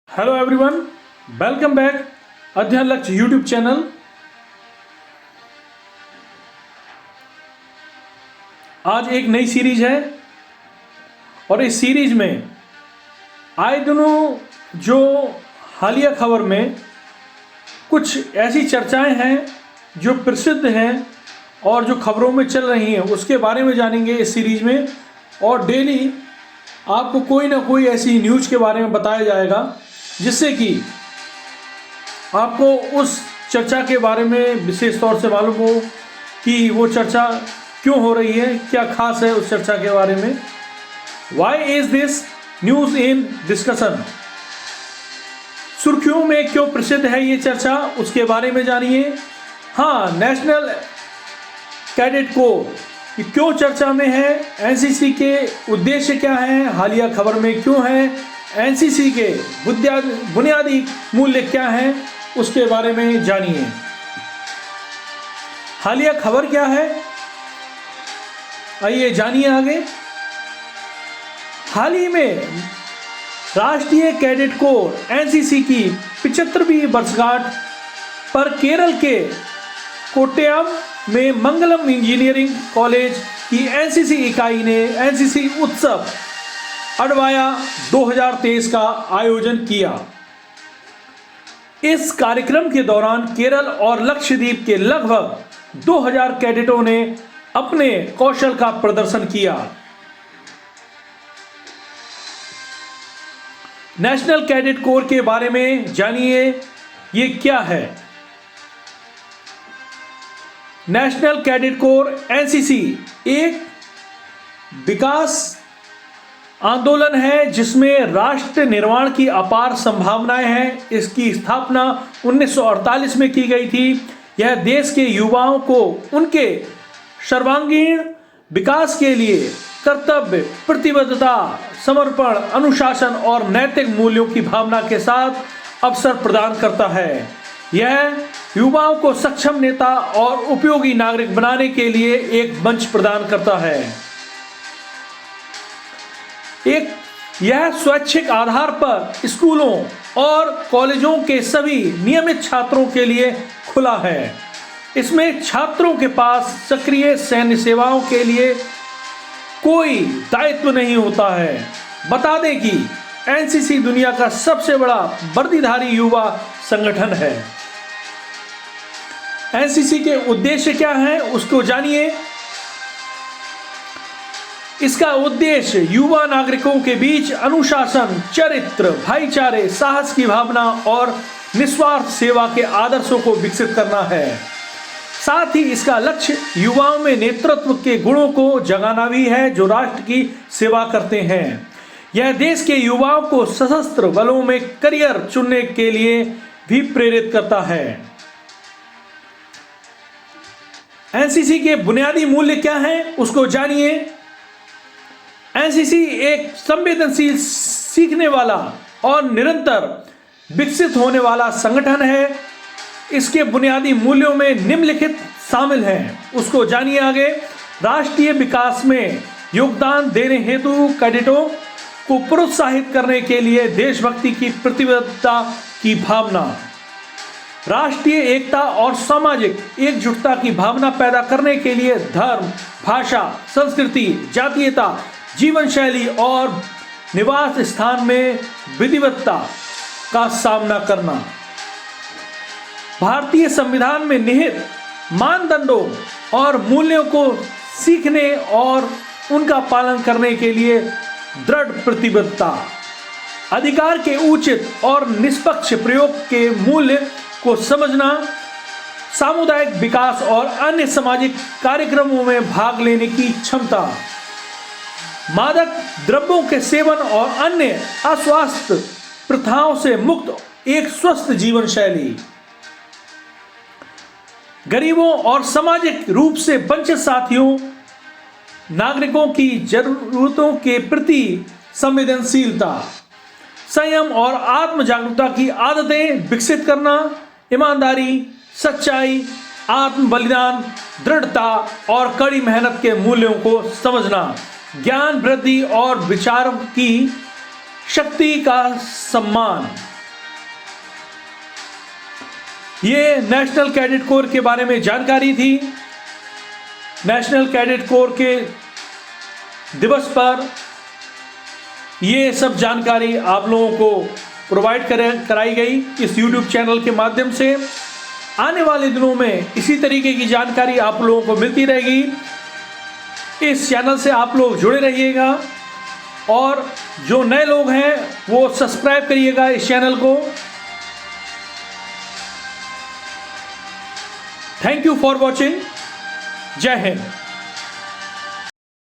Hello everyone, welcome back अध्ययन लक्ष्य YouTube channel. आज एक नई सीरीज है और इस सीरीज में आए दिनों जो हालिया खबर में कुछ ऐसी चर्चाएं हैं जो प्रसिद्ध हैं और जो खबरों में चल रही हैं उसके बारे में जानेंगे इस सीरीज में। और डेली आपको कोई ना कोई ऐसी न्यूज़ के बारे में बताया जाएगा जिससे कि आपको उस चर्चा के बारे में विशेष तौर से मालूम हो कि वो चर्चा क्यों हो रही है, क्या खास है उस चर्चा के बारे में। Why is this news in discussion, सुर्खियों में क्यों प्रसिद्ध है ये चर्चा, उसके बारे में जानिए। हाँ, नेशनल कैडेट कोर क्यों चर्चा में है, एनसीसी के उद्देश्य क्या हैं, हालिया खबर में क्यों है, एनसीसी के बुनियादी मूल्य क्या हैं, उसके बारे में जानिए। हालिया खबर क्या है, आइए जानिए आगे। हाल ही में राष्ट्रीय कैडेट कोर एनसीसी की 75वीं वर्षगांठ पर केरल के कोट्टयम में मंगलम इंजीनियरिंग कॉलेज की एनसीसी इकाई ने एनसीसी उत्सव अडवाया 2023 का आयोजन किया। इस कार्यक्रम के दौरान केरल और लक्षद्वीप के लगभग 2000 कैडेटों ने अपने कौशल का प्रदर्शन किया। नेशनल कैडेट कोर के बारे में जानिए, ये क्या है। नेशनल कैडेट कोर एनसीसी एक विकास आंदोलन है जिसमें राष्ट्र निर्माण की अपार संभावनाएं हैं। इसकी स्थापना 1948 में की गई थी। यह देश के युवाओं को उनके सर्वांगीण विकास के लिए कर्तव्य, प्रतिबद्धता, समर्पण, अनुशासन और नैतिक मूल्यों की भावना के साथ अवसर प्रदान करता है। यह युवाओं को सक्षम नेता और उपयोगी नागरिक बनाने के लिए एक मंच प्रदान करता है। यह स्वैच्छिक आधार पर स्कूलों और कॉलेजों के सभी नियमित छात्रों के लिए खुला है। इसमें छात्रों के पास सक्रिय सैन्य सेवाओं के लिए कोई दायित्व नहीं होता है। बता दें कि एनसीसी दुनिया का सबसे बड़ा वर्दीधारी युवा संगठन है। एनसीसी के उद्देश्य क्या हैं, उसको जानिए। इसका उद्देश्य युवा नागरिकों के बीच अनुशासन, चरित्र, भाईचारे, साहस की भावना और निस्वार्थ सेवा के आदर्शों को विकसित करना है। साथ ही इसका लक्ष्य युवाओं में नेतृत्व के गुणों को जगाना भी है जो राष्ट्र की सेवा करते हैं। यह देश के युवाओं को सशस्त्र बलों में करियर चुनने के लिए भी प्रेरित करता है। एनसीसी के बुनियादी मूल्य क्या हैं, उसको जानिए। एनसीसी एक संवेदनशील, सीखने वाला और निरंतर विकसित होने वाला संगठन है। इसके बुनियादी मूल्यों में निम्नलिखित शामिल हैं, उसको जानिए आगे। राष्ट्रीय विकास में योगदान देने हेतु कैडेटों को प्रोत्साहित करने के लिए देशभक्ति की प्रतिबद्धता की भावना, राष्ट्रीय एकता और सामाजिक एकजुटता की भावना पैदा करने के लिए धर्म, भाषा, संस्कृति, जातीयता, जीवन शैली और निवास स्थान में विविधता का सामना करना, भारतीय संविधान में निहित मानदंडों और मूल्यों को सीखने और उनका पालन करने के लिए दृढ़ प्रतिबद्धता, अधिकार के उचित और निष्पक्ष प्रयोग के मूल्य को समझना, सामुदायिक विकास और अन्य सामाजिक कार्यक्रमों में भाग लेने की क्षमता, मादक द्रव्यों के सेवन और अन्य अस्वास्थ्य प्रथाओं से मुक्त एक स्वस्थ जीवन शैली, गरीबों और सामाजिक रूप से वंचित साथियों नागरिकों की जरूरतों के प्रति संवेदनशीलता, संयम और आत्म जागरूकता की आदतें विकसित करना, ईमानदारी, सच्चाई, आत्म बलिदान, दृढ़ता और कड़ी मेहनत के मूल्यों को समझना, ज्ञान वृद्धि और विचारों की शक्ति का सम्मान, ये नेशनल कैडेट कोर के बारे में जानकारी थी। नेशनल कैडेट कोर के दिवस पर ये सब जानकारी आप लोगों को प्रोवाइड कराई गई इस YouTube चैनल के माध्यम से। आने वाले दिनों में इसी तरीके की जानकारी आप लोगों को मिलती रहेगी। इस चैनल से आप लोग जुड़े रहिएगा और जो नए लोग हैं वो सब्सक्राइब करिएगा इस चैनल को। Thank you for watching. जय हिंद।